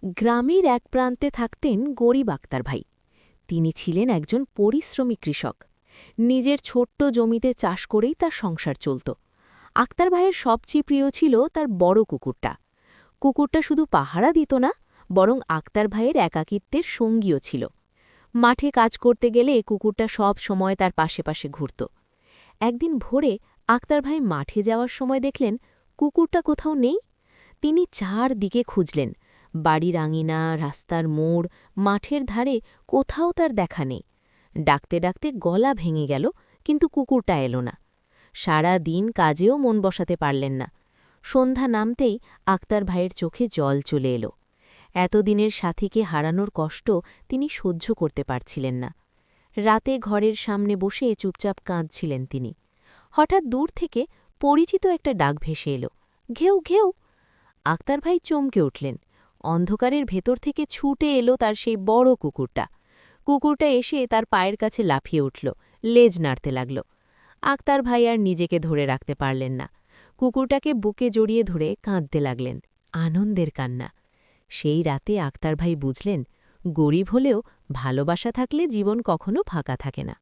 গ্রামের এক প্রান্তে থাকতেন গরিব আক্তার ভাই। তিনি ছিলেন একজন পরিশ্রমী কৃষক। নিজের ছোট্ট জমিতে চাষ করেই তার সংসার চলত। আক্তার ভাইয়ের সবচেয়ে প্রিয় ছিল তার বড় কুকুরটা। কুকুরটা শুধু পাহারা দিত না, বরং আক্তার ভাইয়ের একাকিত্বের সঙ্গীও ছিল। মাঠে কাজ করতে গেলে কুকুরটা সব সময় তার পাশে পাশে ঘুরত। একদিন ভোরে আক্তার ভাই মাঠে যাওয়ার সময় দেখলেন কুকুরটা কোথাও নেই। তিনি চারদিকে খুঁজলেন, বাড়ির আঙিনা, রাস্তার মোড়, মাঠের ধারে কোথাও তার দেখা নেই। ডাকতে ডাকতে গলা ভেঙে গেল, কিন্তু কুকুরটা এলো না। সারা দিন কাজেও মন বসাতে পারলেন না। সন্ধ্যা নামতেই আক্তার ভাইয়ের চোখে জল চলে এলো। এতদিনের সাথীকে হারানোর কষ্ট তিনি সহ্য করতে পারছিলেন না। রাতে ঘরের সামনে বসে চুপচাপ কাঁদছিলেন তিনি। হঠাৎ দূর থেকে পরিচিত একটা ডাক ভেসে এলো, ঘেউ ঘেউ। আক্তার ভাই চমকে উঠলেন। অন্ধকারের ভেতর থেকে ছুটে এলো তার সেই বড় কুকুরটা। কুকুরটা এসে তার পায়ের কাছে লাফিয়ে উঠল, লেজ নাড়তে লাগল। আক্তার ভাই আর নিজেকে ধরে রাখতে পারলেন না। কুকুরটাকে বুকে জড়িয়ে ধরে কাঁদতে লাগলেন, আনন্দের কান্না। সেই রাতে আক্তার ভাই বুঝলেন, গরিব হলেও ভালোবাসা থাকলে জীবন কখনো ফাঁকা থাকে না।